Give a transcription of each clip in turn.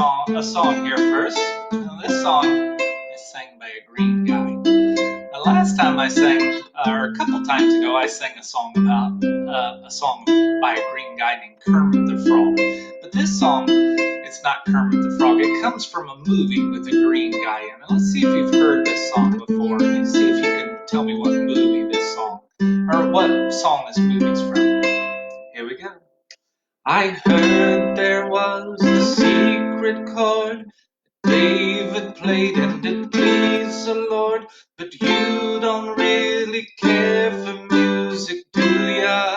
a song here first. Now, this song is sang by a green guy. Now, last time I sang, or a couple times ago, I sang a song about a song by a green guy named Kermit the Frog. But this song, it's not Kermit the Frog. It comes from a movie with a green guy in it. Let's see if you've heard this song before. Let's see if you can tell me what movie this song, or what song this movie's from. Here we go. I heard there was a secret chord David played and it pleased the Lord, but you don't really care for music, do ya?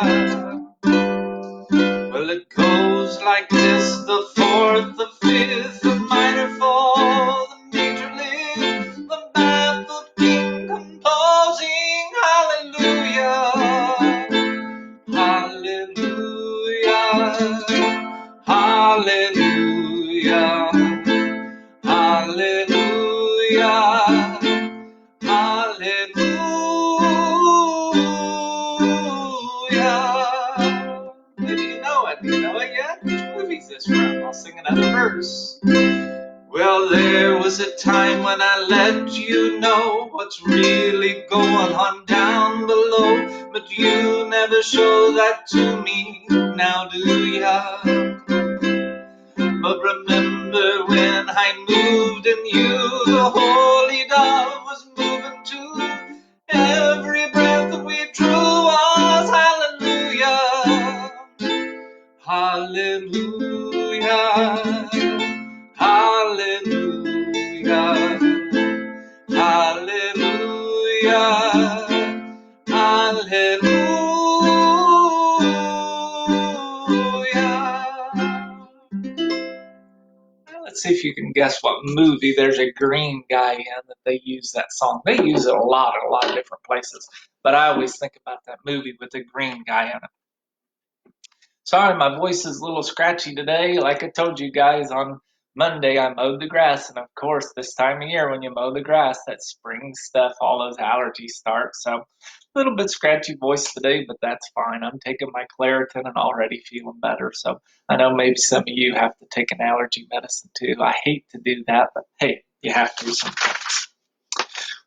Well, it goes like this: the fourth, the fifth, the minor fall, the major lift, the baffled king composing hallelujah, hallelujah, hallelujah, hallelujah, hallelujah. Maybe you know it. Do you know it yet? Which movie's this from? I'll sing another verse. Well, there was a time when I let you know what's really going on down below, but you never show that to me, now do ya? But remember when I moved in you, the holy dove was moving too. Every breath that we drew was hallelujah, hallelujah, hallelujah, hallelujah, hallelujah. Let's see if you can guess what movie there's a green guy in that they use that song. They use it a lot of different places, but I always think about that movie with the green guy in it. Sorry, my voice is a little scratchy today. Like I told you guys, on Monday I mowed the grass, and of course this time of year when you mow the grass, that spring stuff, all those allergies start. So a little bit scratchy voice today, but that's fine. I'm taking my Claritin and already feeling better. So I know maybe some of you have to take an allergy medicine too. I hate to do that, but hey, you have to sometimes.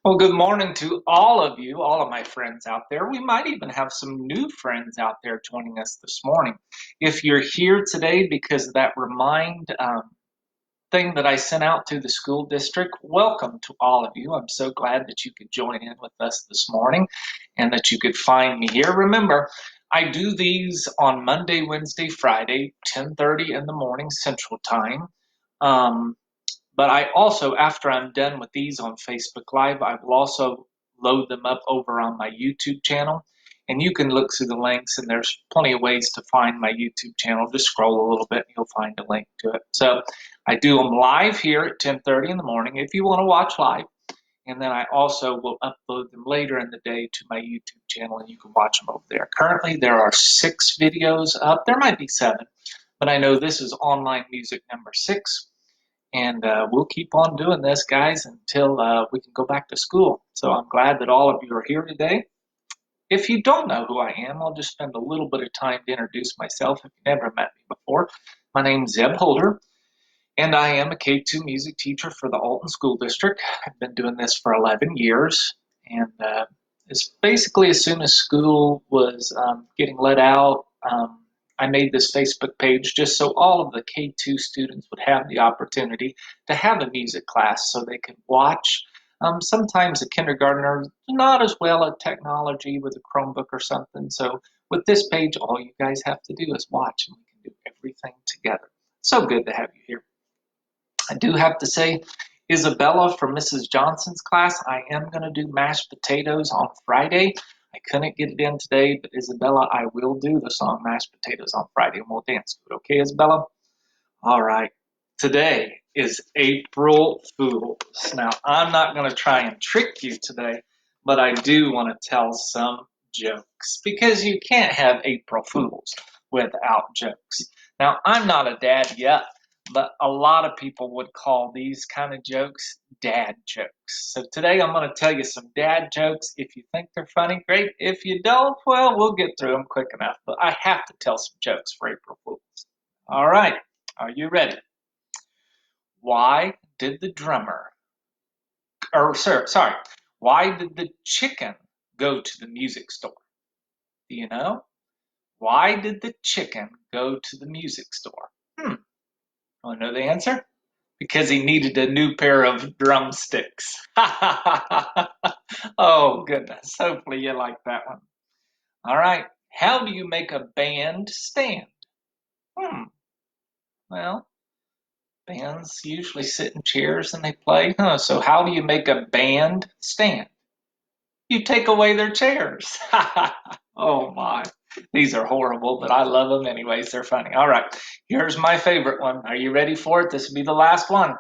Well, good morning to all of you, all of my friends out there. We might even have some new friends out there joining us this morning. If you're here today because of that remind thing that I sent out to the school district, welcome to all of you. I'm so glad that you could join in with us this morning and that you could find me here. Remember, I do these on Monday, Wednesday, Friday, 10:30 in the morning Central Time. But I also, after I'm done with these on Facebook Live, I will also load them up over on my YouTube channel. And you can look through the links, and there's plenty of ways to find my YouTube channel. Just scroll a little bit, and you'll find a link to it. So I do them live here at 10:30 in the morning if you want to watch live. And then I also will upload them later in the day to my YouTube channel, and you can watch them over there. Currently, there are 6 videos up. There might be 7, but I know this is online music number 6. And we'll keep on doing this, guys, until we can go back to school. So I'm glad that all of you are here today. If you don't know who I am, I'll just spend a little bit of time to introduce myself if you've never met me before. My name's Zeb Holder, and I am a K2 music teacher for the Alton School District. I've been doing this for 11 years, and it's basically as soon as school was getting let out, I made this Facebook page just so all of the K2 students would have the opportunity to have a music class so they could watch. Sometimes a kindergartner is not as well at technology with a Chromebook or something. So with this page, all you guys have to do is watch and we can do everything together. So good to have you here. I do have to say, Isabella from Mrs. Johnson's class, I am going to do mashed potatoes on Friday. I couldn't get it in today, but Isabella, I will do the song Mashed Potatoes on Friday, and we'll dance to it. Okay, Isabella? All right. Today is April Fools. Now, I'm not going to try and trick you today, but I do want to tell some jokes because you can't have April Fools without jokes. Now, I'm not a dad yet, but a lot of people would call these kind of jokes dad jokes. So today I'm going to tell you some dad jokes. If you think they're funny, great. If you don't, well, we'll get through them quick enough. But I have to tell some jokes for April Fools. All right. Are you ready? Why did the drummer, sorry, why did the chicken go to the music store? Do you know? Why did the chicken go to the music store? Want to know the answer? Because he needed a new pair of drumsticks. Oh, goodness. Hopefully you like that one. All right. How do you make a band stand? Well, bands usually sit in chairs and they play. So how do you make a band stand? You take away their chairs. Oh my. These are horrible, but I love them anyways. They're funny. All right. Here's my favorite one. Are you ready for it? This will be the last one.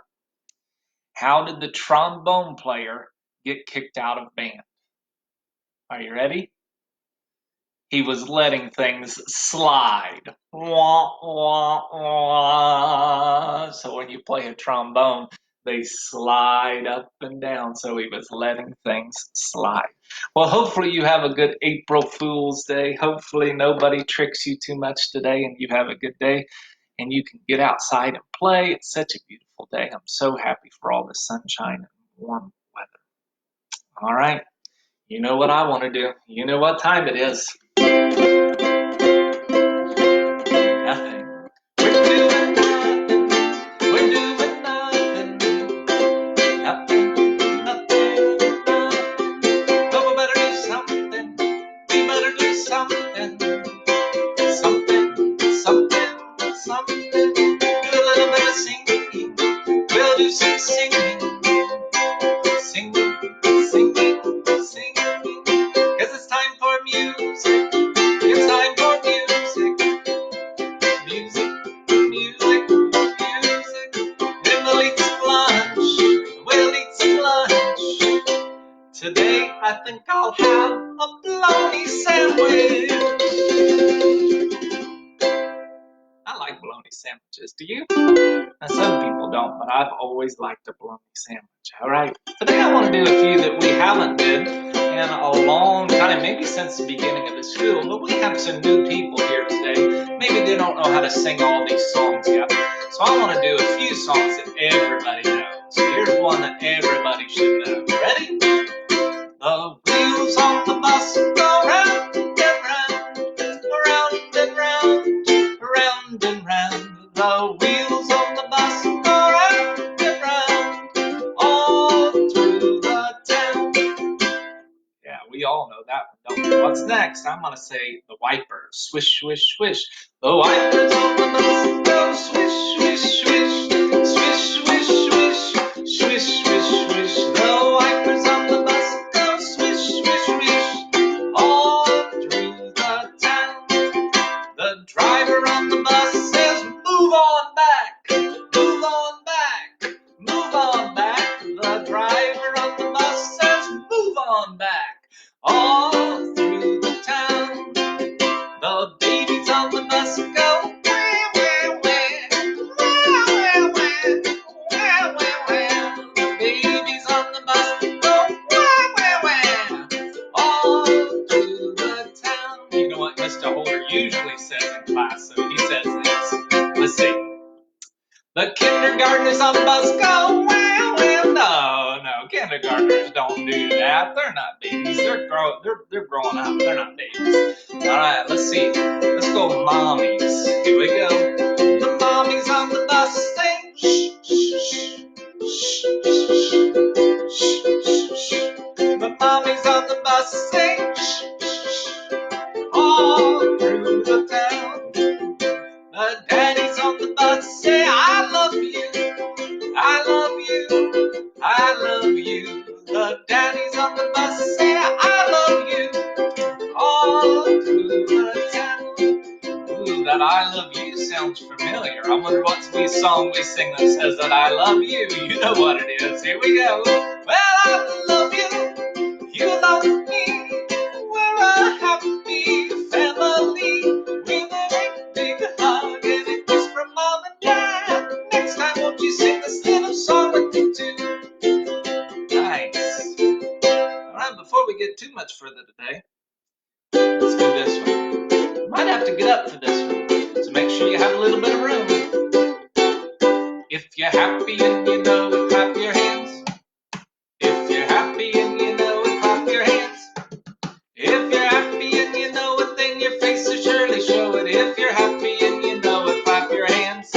How did the trombone player get kicked out of band? Are you ready? He was letting things slide. Wah, wah, wah. So when you play a trombone, they slide up and down. So he was letting things slide. Well, hopefully you have a good April Fool's Day. Hopefully nobody tricks you too much today and you have a good day and you can get outside and play. It's such a beautiful day. I'm so happy for all the sunshine and warm weather. All right. You know what I want to do. You know what time it is. Nothing. We're doing nothing. We're doing nothing. Nothing, nothing, nothing. But we better do something. We better do something. Something, something, something. Do a little bit of singing. We'll do some singing. Singing, singing, singing. 'Cause it's time for music. It's time for music. Music, music, music. Then we'll eat some lunch. We'll eat some lunch. Today I think I'll have a bologna sandwich. I like bologna sandwiches. Do you? Now, some people don't, but I've always liked a bologna sandwich. All right. Today I want to do a few that we haven't did in a long time, maybe since the beginning of the school, but we have some new people here today. Maybe they don't know how to sing all these songs yet. So I want to do a few songs that everybody knows. Here's one that everybody should know. Ready? The wheels on the bus go round and round, round and round, round and round. The wheels on the bus go round and round, all through the town. Yeah, we all know that one, don't we? What's next? I'm gonna say the wipers. Swish, swish, swish. The wipers on the bus go swish, swish, swish, swish, swish, swish, swish, swish, swish. The wipers on the bus go swish, swish, swish, all through the town. The driver on the bus says, move on back, move on back, move on back. The driver on the bus says, move on back, all through the town. The babies on the bus go, wah, wah, wah, wah, wah, wah, wah, wah, wah. The babies on the bus go, wah, wah, wah, all through the town. You know what Mr. Holder usually says in class, so he says this. Let's see. The kindergartners on the bus go, wow, well, no, kindergartners don't do that. They're not babies. They're growing up. They're not babies. All right, let's see. Let's go mommies. Here we go. The mommies on the bus say, shh, shh, shh, shh, shh, shh. The mommies on the bus say, shh, shh, all through the town. The daddies on the bus say, I love you, I love you, I love you. The daddies on the bus say, I love you, all through the town. Ooh, that I love you sounds familiar. I wonder what's the song we sing that says that I love you. You know what it is. Here we go. Well, I love you, you love me. We're a happy family. With a big hug and a kiss from mom and dad. Next time, won't you sing this little song with me too? Nice. All right, before we get too much further today, let's do this one. You might have to get up for this one, so make sure you have a little bit of room. If you're happy and you know it, clap your hands. If you're happy and you know it, clap your hands. If you're happy and you know it, then your face will surely show it. If you're happy and you know it, clap your hands.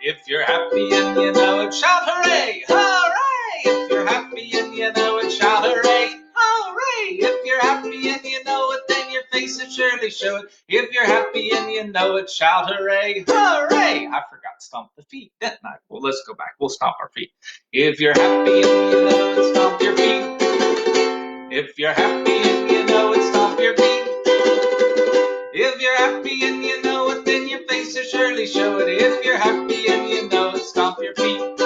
If you're happy and you know it, shout hooray! Hooray! If you're happy and you know it, shout hooray! Hooray! If you're happy and you know it, then your face will surely show it. If you're happy and you know it, shout hooray! Hooray! I forgot to stomp the feet, didn't I? Well, let's go back. We'll stomp our feet. If you're happy and you know it, stomp your feet. If you're happy and you know it, stomp your feet. If you're happy and you know it, then your face will surely show it. If you're happy and you know it, stomp your feet. All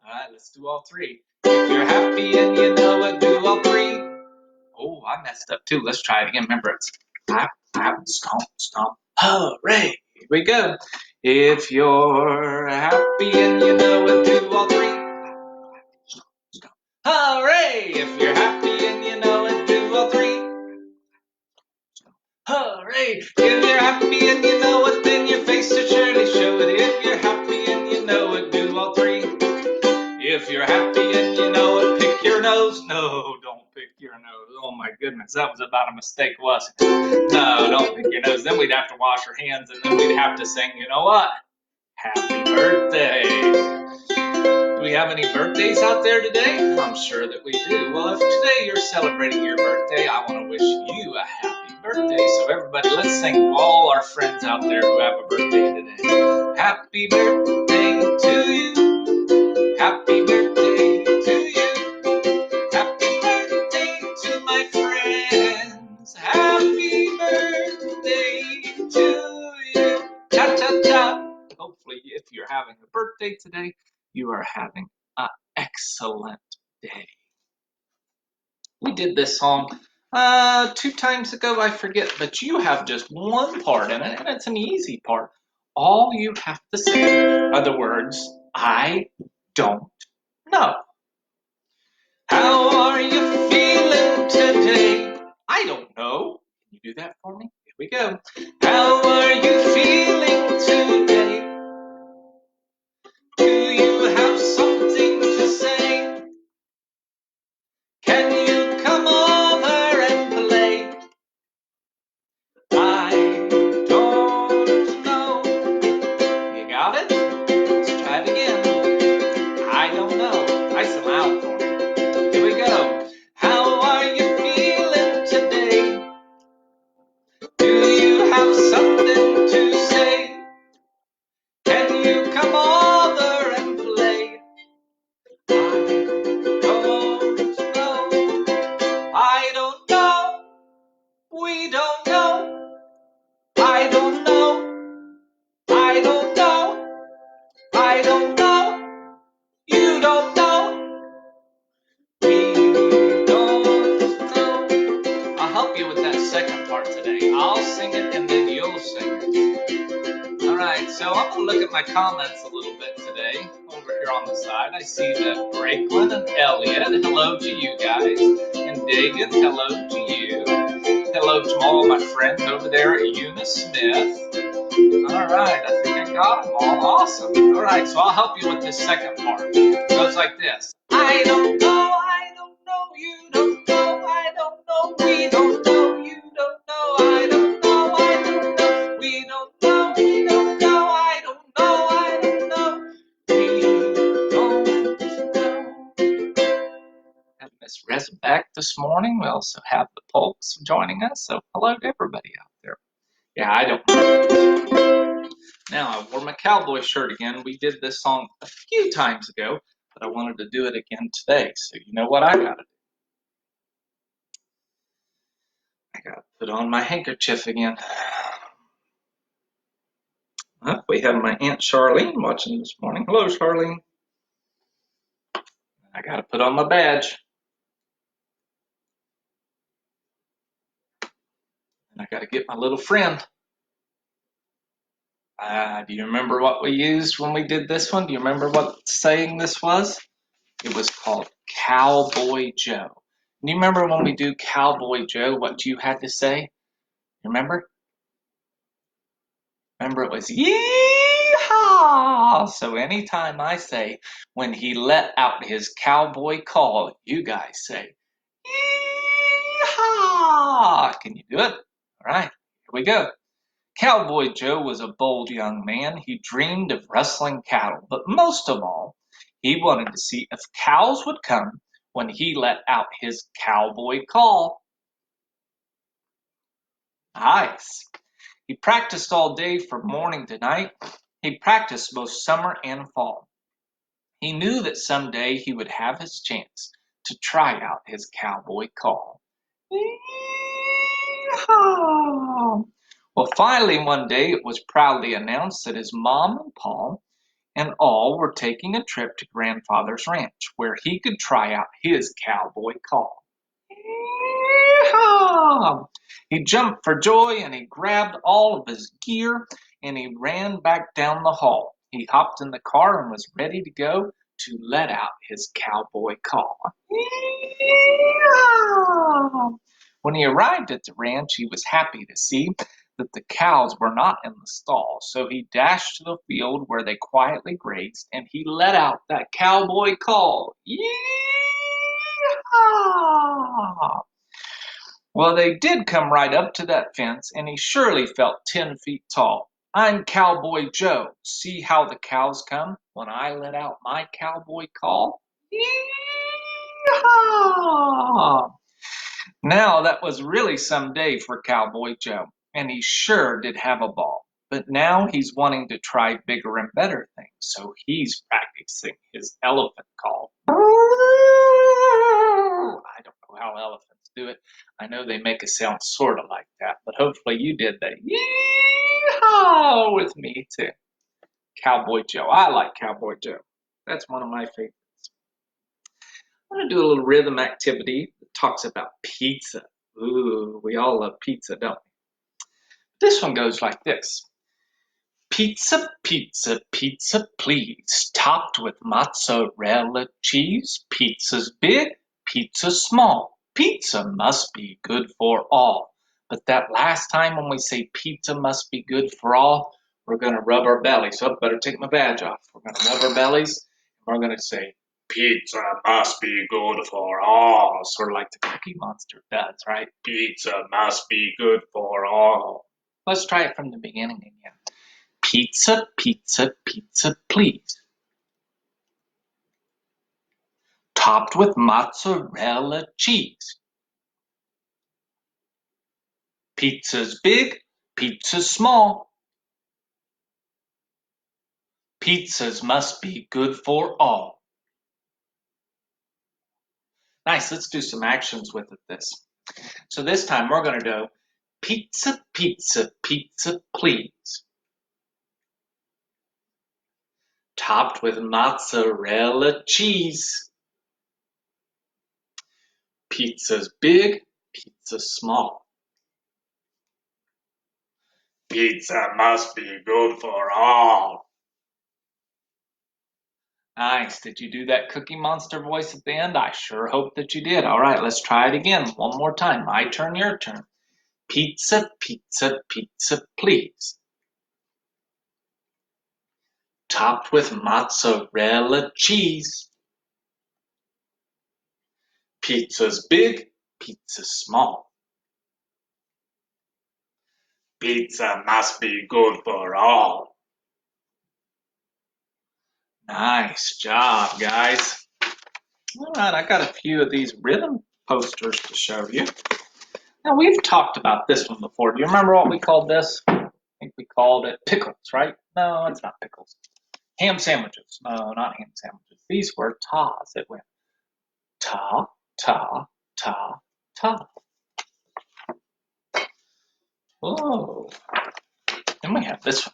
right, let's do all three. If you're happy and you know it, do all three. Oh, I messed up too. Let's try it again. Remember, it's clap, clap, stomp, stomp. Hooray! Here we go. If you're happy and you know it, do all three. Stomp. Hooray! If you're happy and you know it, do all three. Hooray! If you're happy and you know it, then your face will surely show it. If you're happy and you know it, do all three. If you're happy and you know it, pick your nose. No, don't pick your nose. Oh my goodness, that was about a mistake, wasn't it? No, don't pick your nose. Then we'd have to wash our hands and then we'd have to sing, you know what? Happy birthday. Do we have any birthdays out there today? I'm sure that we do. Well, if today you're celebrating your birthday, I want to wish you a happy birthday. So everybody, let's sing to all our friends out there who have a birthday today. Happy birthday to you. Happy birthday to you. Happy birthday to my friends. Happy birthday to you. Cha cha cha. Hopefully, if you're having a birthday today, you are having an excellent day. We did this song 2 times ago, I forget, but you have just one part in it, and it's an easy part. All you have to say are the words, I don't know. How are you feeling today? I don't know. Can you do that for me? Here we go. How are you feeling today? Do you have something to say? Can you come over and play? I don't know. You got it? Let's try it again. I don't know. Nice and loud for me. Here we go. How are you feeling today? Do you have something to say? Can you come over and play? I don't know. We don't know. I don't know. I don't know. I don't know. You don't know. We don't know. I'll help you with that second part today. I'll sing it and then you'll sing it. All right, so I'm going to look at my comments a little bit today. Over here on the side, I see that Brakelin and Elliot, hello to you guys. And Dagan, hello to you. Hello to all my friends over there at Eunice Smith. All right, I think I got them all. Awesome. All right, so I'll help you with this second part. It goes like this. I don't know, you don't know, I don't know, we don't know, you don't know, I don't know, we don't know, I don't know, we don't know. Have Miss Rez back this morning. We also have the Polks joining us, so hello to everybody out there. Yeah, I don't know. Now, I wore my cowboy shirt again. We did this song a few times ago, but I wanted to do it again today. So you know what I gotta do? I gotta put on my handkerchief again. We have my Aunt Charlene watching this morning. Hello, Charlene. I gotta put on my badge. And I gotta get my little friend. Do you remember what we used when we did this one? Do you remember what saying this was? It was called Cowboy Joe. And you remember when we do Cowboy Joe, what you had to say? Remember? Remember it was, yeehaw! yeehaw. So anytime I say, when he let out his cowboy call, you guys say, yeehaw. Can you do it? All right, here we go. Cowboy Joe was a bold young man. He dreamed of rustling cattle, but most of all, he wanted to see if cows would come when he let out his cowboy call. Nice. He practiced all day from morning to night. He practiced both summer and fall. He knew that someday he would have his chance to try out his cowboy call. Yeehaw! Well, finally, one day it was proudly announced that his mom and pa and all were taking a trip to Grandfather's ranch where he could try out his cowboy call. Yeehaw! He jumped for joy and he grabbed all of his gear and he ran back down the hall. He hopped in the car and was ready to go to let out his cowboy call. Yeehaw! When he arrived at the ranch, he was happy to see that the cows were not in the stall, so he dashed to the field where they quietly grazed and he let out that cowboy call. Yeehaw! Well, they did come right up to that fence, and he surely felt 10 feet tall. I'm Cowboy Joe. See how the cows come when I let out my cowboy call? Yeehaw! Now that was really some day for Cowboy Joe, and he sure did have a ball. But now he's wanting to try bigger and better things, so he's practicing his elephant call. I don't know how elephants do it. I know they make a sound sort of like that, but hopefully you did that. Yeehaw with me too. Cowboy Joe. I like Cowboy Joe. That's one of my favorites. I'm going to do a little rhythm activity that talks about pizza. Ooh, we all love pizza, don't we? This one goes like this. Pizza, pizza, pizza, please. Topped with mozzarella cheese. Pizza's big, pizza small. Pizza must be good for all. But that last time when we say pizza must be good for all, we're going to rub our bellies. So I better take my badge off. We're going to rub our bellies. And we're going to say, pizza must be good for all. Sort of like the Cookie Monster does, right? Pizza must be good for all. Let's try it from the beginning again. Pizza, pizza, pizza, please. Topped with mozzarella cheese. Pizza's big, pizza's small. Pizzas must be good for all. Nice, let's do some actions with this. So this time we're going to do pizza, pizza, pizza, please. Topped with mozzarella cheese. Pizza's big, pizza's small. Pizza must be good for all. Nice. Did you do that Cookie Monster voice at the end? I sure hope that you did. All right, let's try it again. One more time. My turn, your turn. Pizza, pizza, pizza, please. Topped with mozzarella cheese. Pizza's big, pizza's small. Pizza must be good for all. Nice job, guys. All right, I got a few of these rhythm posters to show you. Now, we've talked about this one before. Do you remember what we called this? I think we called it pickles, right? No, it's not pickles. Ham sandwiches. No, not ham sandwiches. These were tas. It went ta, ta, ta, ta. Oh. Then we have this one.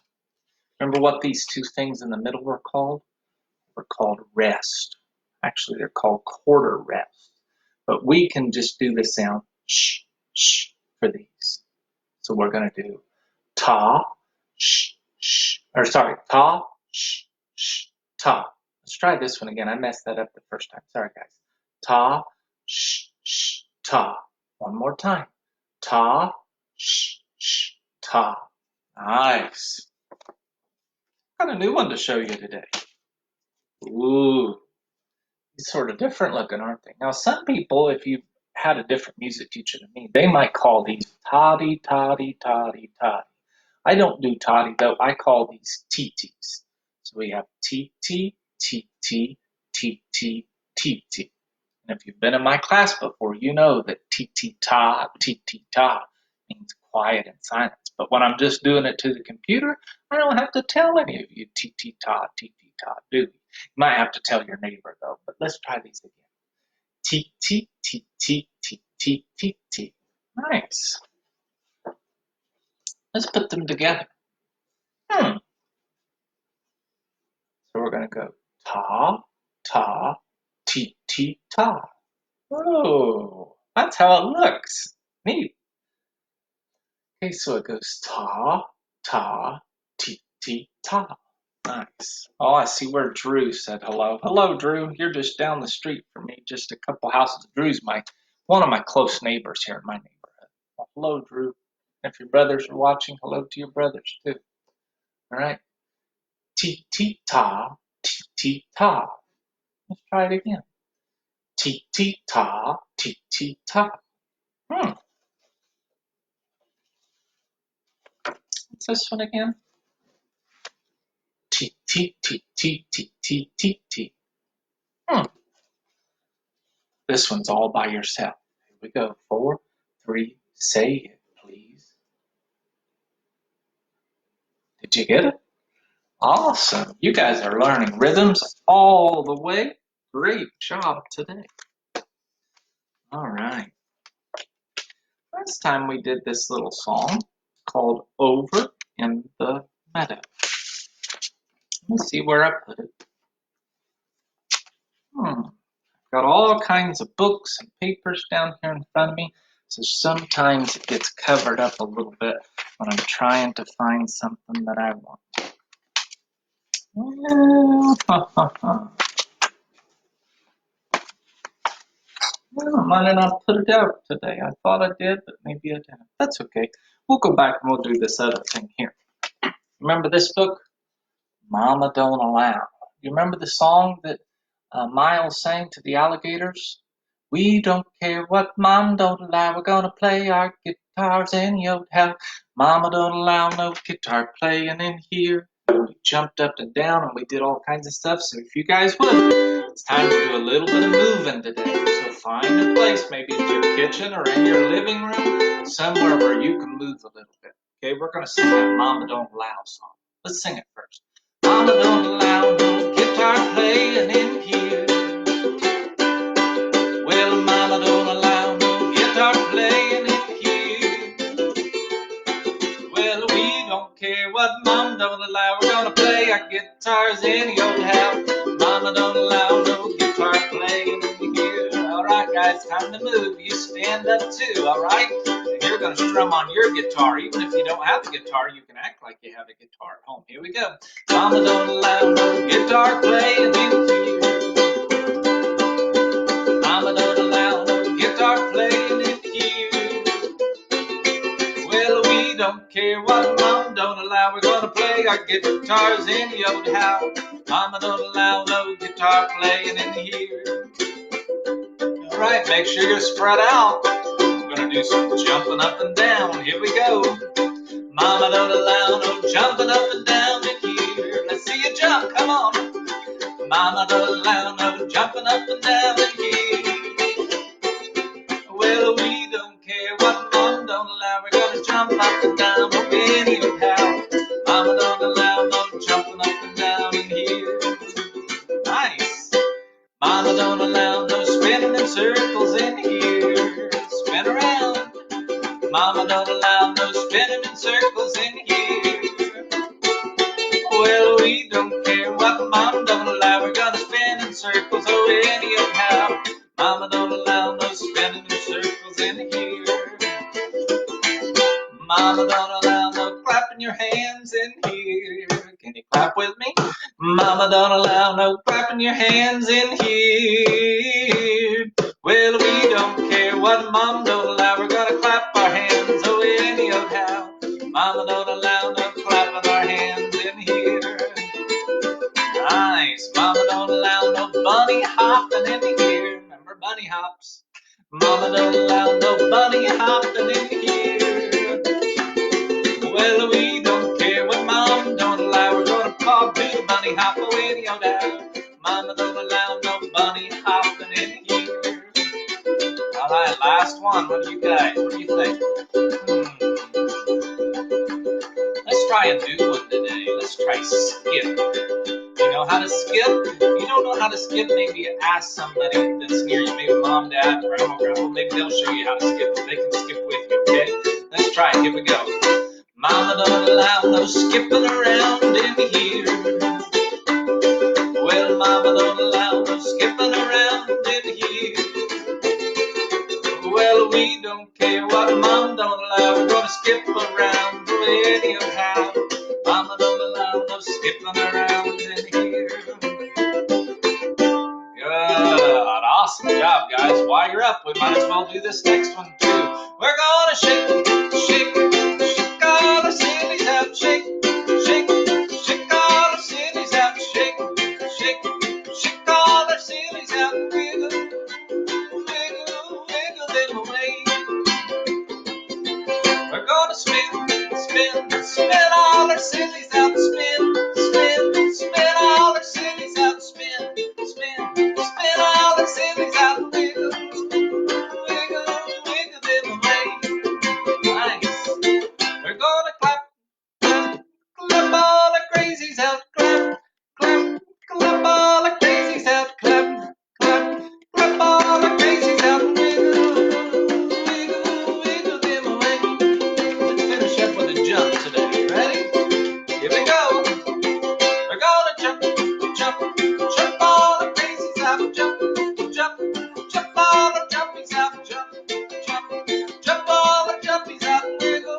Remember what these two things in the middle were called? They're called rest. Actually, they're called quarter rest. But we can just do the sound sh, sh for these. So we're going to do ta, sh, sh, or sorry, ta, sh, sh, ta. Let's try this one again. I messed that up the first time. Sorry, guys. Ta, sh, sh, ta. One more time. Ta, sh, sh, ta. Nice. Got a new one to show you today. Ooh, these sort of different looking, aren't they? Now, some people, if you had a different music teacher than me, they might call these toddy, toddy, toddy, toddy. I don't do toddy though. I call these TTs. So we have TT, TT, TT, TT. And if you've been in my class before, you know that TT-ta means quiet and silence. But when I'm just doing it to the computer, I don't have to tell any of you TT-ta, do you? You might have to tell your neighbor though. But let's try these again. TT, TT, TT, TT. Nice. Let's put them together. So we're going to go ta, ta, ta. Oh, that's how it looks. Neat. Okay, so it goes ta, ta, ta. Nice. Oh, I see where Drew said hello. Hello, Drew. You're just down the street from me, just a couple houses. Drew's one of my close neighbors here in my neighborhood. Well, hello, Drew. If your brothers are watching, hello to your brothers too. All right. Ta, ta. Let's try it again. Ta, ta. What's this one again? T. This one's all by yourself. Here we go. 4, 3, say it, please. Did you get it? Awesome. You guys are learning rhythms all the way. Great job today. All right. Last time we did this little song called Over in the Meadow. Let's see where I put it. Got all kinds of books and papers down here in front of me, so sometimes it gets covered up a little bit when I'm trying to find something that I want. Well, I might not put it out today. I thought I did, but maybe I didn't. That's okay. We'll go back and we'll do this other thing here. Remember this book? Mama Don't Allow. You remember the song that Miles sang to the alligators? We don't care what Mom don't allow. We're gonna play our guitars anyhow. Mama don't allow no guitar playing in here. We jumped up and down and we did all kinds of stuff. So if you guys would, it's time to do a little bit of moving today. So find a place, maybe in your kitchen or in your living room, somewhere where you can move a little bit. Okay, we're gonna sing that Mama Don't Allow song. Let's sing it first. Mama don't allow no guitar playing in here. Well, Mama don't allow no guitar playing in here. Well, we don't care what Mom don't allow. We're gonna play our guitars any old how. Mama don't allow no guitar playing in here. All right, guys, time to move. You stand up too, all right? And you're gonna strum on your guitar. Even if you don't have a guitar, you can act like you have a guitar at home. Here we go. Mama don't allow no guitar playing in here. Mama don't allow no guitar playing in here. Well, we don't care what Mom don't allow. We're gonna play our guitars in the old house. Mama don't allow no guitar playing in here. All right, make sure you're spread out. We're gonna do some jumping up and down. Here we go. Mama don't allow no jumping up and down in here. Let's see you jump, come on. Mama don't allow no jumping up and down in here. Well, we don't care what Mom don't allow. We're gonna jump up and down anyhow. Mama don't allow no jumping up and down in here. Nice. Mama don't allow no spinning in circles in here. Spin around. Mama don't allow no spinning in circles in here. Well, we don't care what Mom don't allow. We're gonna spin in circles anyhow. Mama don't allow no spinning in circles in here. Mama don't allow no clapping your hands in here. Can you clap with me? Mama don't allow no clapping your hands in here. Well, we don't care what Mom don't allow. We're gonna clap our hands anyhow. Mama don't allow no clapping our hands in here. nice. Mama don't allow no bunny hopping in here. Remember bunny hops? Mama don't allow no bunny hopping in here. Well, we don't care what Mom don't allow. We're gonna pop do the bunny hop away, yo down. Mama don't allow no bunny hopping in here. All right, last one. What do you guys? What do you think? Let's try a new one today. Let's try skip. You know how to skip? If you don't know how to skip, maybe ask somebody that's near you. Maybe mom, dad, grandma, grandpa. Maybe they'll show you how to skip. They can skip with you, okay? Let's try it. Here we go. Mama don't allow no skipping around in here. Well, Mama don't allow no skipping around in here. Well, we don't care what Mom don't allow. We're gonna skip around anyhow. Mama don't allow no skipping around in here. Good. Awesome job, guys. While you're up, we might as well do this next one, too. We're gonna shake, shake, shake all our sillies out. Shake, shake, shake all our sillies out. Shake, shake, shake all our sillies out. Wiggle, wiggle, wiggle them away. We're gonna spin, spin, spin all our sillies out. Spin, spin, spin all our sillies out. Spin, spin, spin all our sillies out. Wiggle, wiggle, wiggle them away. Nice. We're gonna clap, clap, clap all the crazies out. Clap, clap, clap all the crazies out. Clap, clap, clap all the crazies out. Wiggle, wiggle, wiggle them away. Let's finish up with a jump today. Ready? Here we go. We're gonna jump, jump, jump all the crazies out. Jump, jump, jump all the jumpies out. Jump, jump, jump all the jumpies out. Wiggle,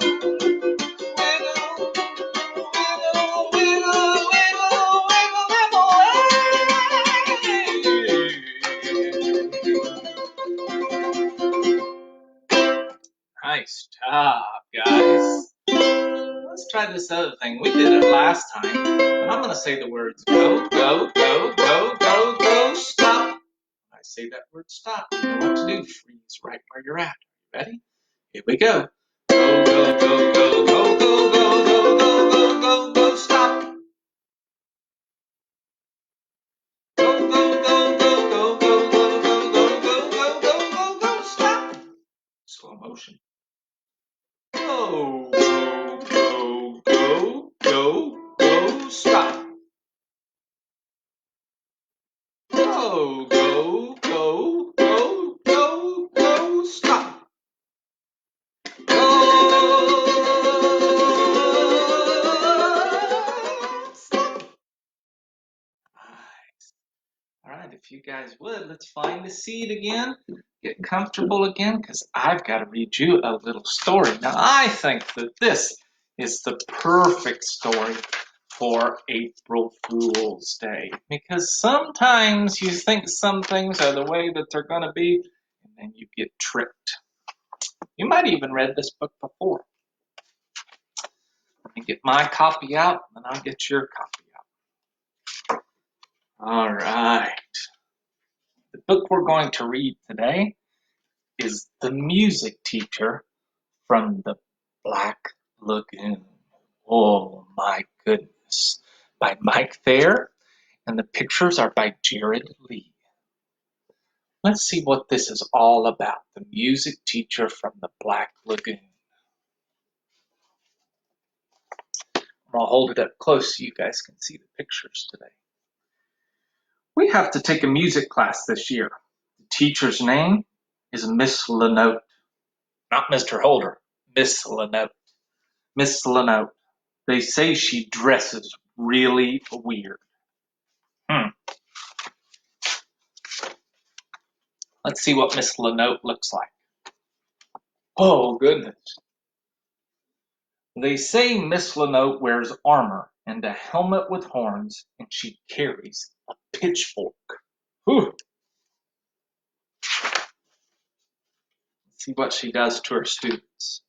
wiggle, wiggle, wiggle, wiggle, wiggle them away. Nice job, guys. Let's try this other thing. We did it last time, but I'm going to say the words go, go, go, go, go, go, stop. When I say that word stop, you know what to do. Freeze right where you're at. Ready? Here we go. Go, go, go, go, go, go, go, go, go, go, go, go, stop. Go, go, go, go, go, go, go, go, go, go, go, go, go, stop. Slow motion. Go, go, go, go, go, go, stop. Go, go, go, go, go, go, stop. Go, stop. All right, if you guys would, let's find the seat again. Get comfortable again, because I've got to read you a little story. Now, I think that this is the perfect story for April Fool's Day, because sometimes you think some things are the way that they're going to be, and then you get tricked. You might even read this book before. Let me get my copy out, and then I'll get your copy out. All right. The book we're going to read today is The Music Teacher from the Black Lagoon. Oh my goodness. By Mike Thayer, and the pictures are by Jared Lee. Let's see what this is all about. The Music Teacher from the Black Lagoon. I'm going to hold it up close so you guys can see the pictures today. We have to take a music class this year. The teacher's name is Miss Lenote. Not Mr. Holder, Miss Lenote. Miss Lenote. They say she dresses really weird. Let's see what Miss Lenote looks like. Oh, goodness. They say Miss Lenote wears armor and a helmet with horns, and she carries a pitchfork. Whew. Let's see what she does to her students.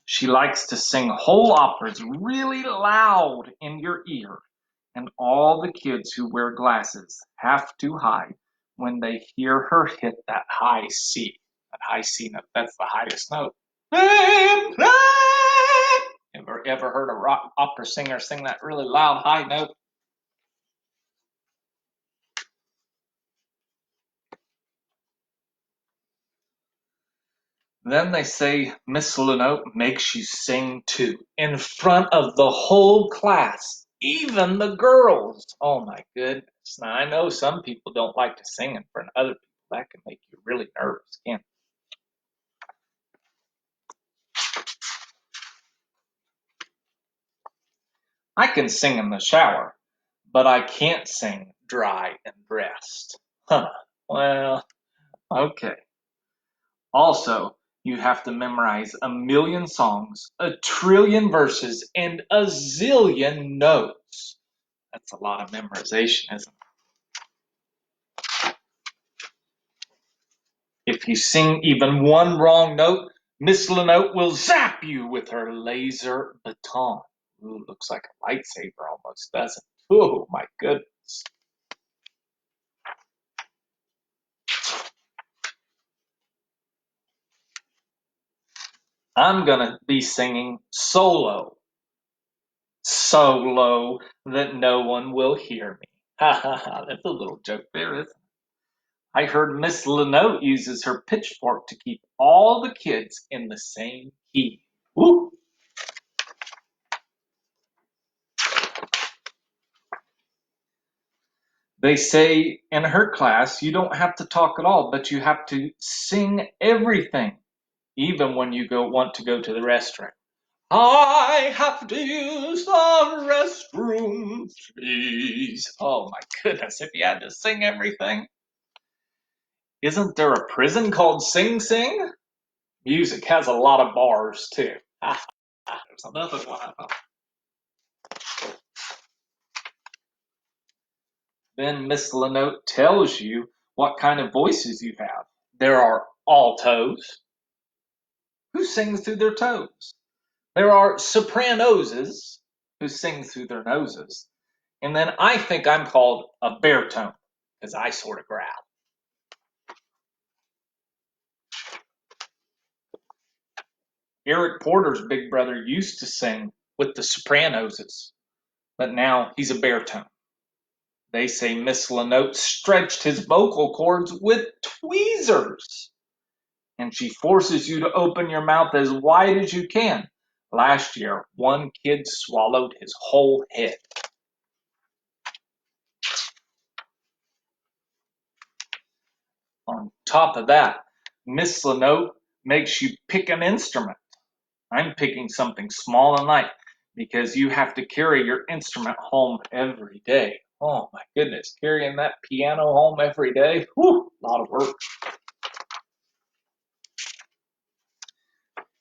She likes to sing whole operas really loud in your ear and all the kids who wear glasses have to hide when they hear her hit that high C. That high C note, that's the highest note. Ever heard a rock opera singer sing that really loud high note? Then they say Miss Lenote makes you sing too, in front of the whole class, even the girls. Oh my goodness. Now I know some people don't like to sing in front of other people. That can make you really nervous, can't it? I can sing in the shower, but I can't sing dry and dressed. Huh. Well, okay. Also, you have to memorize a million songs, a trillion verses, and a zillion notes. That's a lot of memorization, isn't it? If you sing even one wrong note, Miss Lenote will zap you with her laser baton. Ooh, looks like a lightsaber almost, doesn't it? Oh my goodness. I'm gonna be singing solo, so low that no one will hear me. Ha ha ha, that's a little joke there, isn't it? I heard Miss Lenote uses her pitchfork to keep all the kids in the same key. Woo! They say in her class you don't have to talk at all, but you have to sing everything, even when you want to go to the restroom. I have to use the restroom, please. Oh my goodness, if you had to sing everything. Isn't there a prison called Sing Sing? Music has a lot of bars too. There's another one. Then Miss Lenote tells you what kind of voices you have. There are altos. Who sing through their toes? There are sopranoses who sing through their noses. And then I think I'm called a baritone because I sort of growl. Eric Porter's big brother used to sing with the sopranoses, but now he's a baritone. They say Miss Lenote stretched his vocal cords with tweezers, and she forces you to open your mouth as wide as you can. Last year, one kid swallowed his whole head. On top of that, Miss Lenote makes you pick an instrument. I'm picking something small and light because you have to carry your instrument home every day. Oh my goodness, carrying that piano home every day, whew, a lot of work.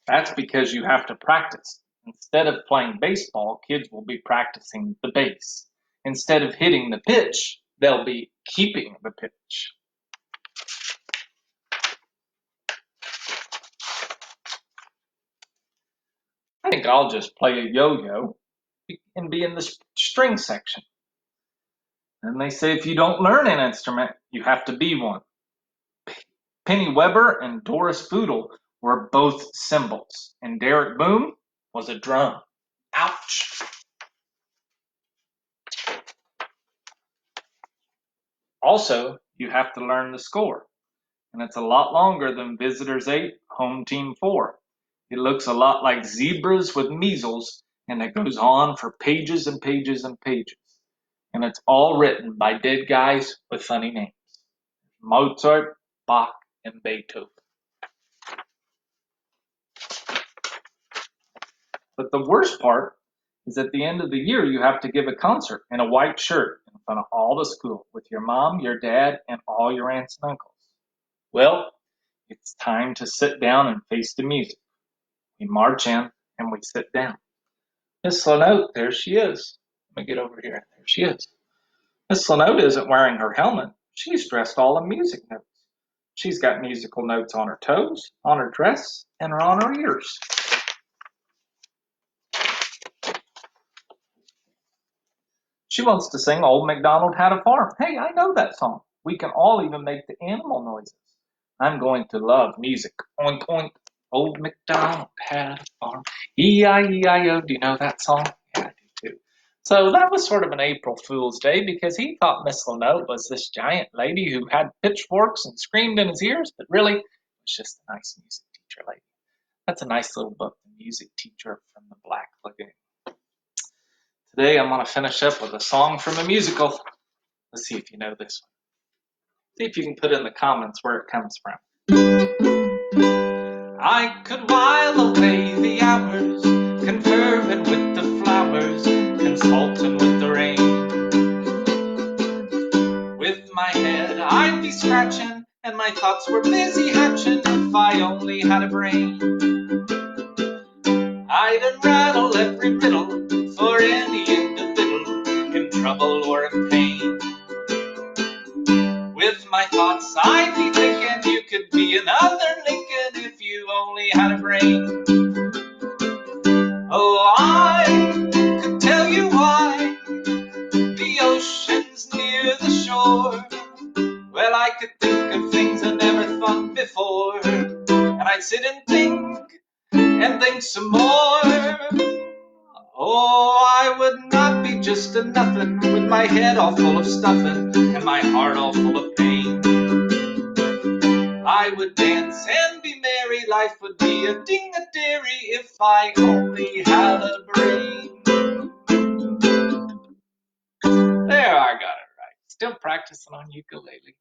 That's because you have to practice. Instead of playing baseball, kids will be practicing the base. Instead of hitting the pitch, they'll be keeping the pitch. I think I'll just play a yo-yo and be in the string section. And they say if you don't learn an instrument, you have to be one. Penny Weber and Doris Boodle were both cymbals, and Derek Boom was a drum. Ouch! Also, you have to learn the score, and it's a lot longer than Visitors 8, Home Team 4. It looks a lot like Zebras with Measles, and it goes on for pages and pages and pages. And it's all written by dead guys with funny names. Mozart, Bach, and Beethoven. But the worst part is at the end of the year, you have to give a concert in a white shirt in front of all the school with your mom, your dad, and all your aunts and uncles. Well, it's time to sit down and face the music. We march in and we sit down. Miss Lenote, there she is. Let me get over here. There she is. Miss Lenote isn't wearing her helmet. She's dressed all in music notes. She's got musical notes on her toes, on her dress, and on her ears. She wants to sing Old MacDonald Had a Farm. Hey, I know that song. We can all even make the animal noises. I'm going to love music. Oink, oink. Old MacDonald had a farm. E-I-E-I-O. Do you know that song? Yeah, I do too. So that was sort of an April Fool's Day because he thought Miss Lenote was this giant lady who had pitchforks and screamed in his ears, but really it was just a nice music teacher lady. That's a nice little book, The Music Teacher from the Black Lagoon. Today I'm going to finish up with a song from a musical. Let's see if you know this one. See if you can put in the comments where it comes from. I could while away the hours, conferring with the flowers, consulting with the rain. With my head I'd be scratching, and my thoughts were busy hatching. If I only had a brain, I'd unrattle every riddle for any individual in trouble or in pain. With my thoughts I'd be thinking you could be another Lincoln if you only had a brain. Oh, I could tell you why the ocean's near the shore. Well, I could think of things I never thought before, and I'd sit and think some more. Oh, I would not be just a nothing with my head all full of stuffing and my heart all full of pain. I would dance and be merry, life would be a ding-a-dairy if I only had a brain. There, I got it right. Still practicing on ukulele.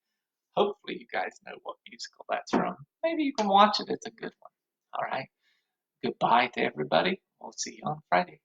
Hopefully you guys know what musical that's from. Maybe you can watch it, it's a good one. All right. Goodbye to everybody. We'll see you on Friday.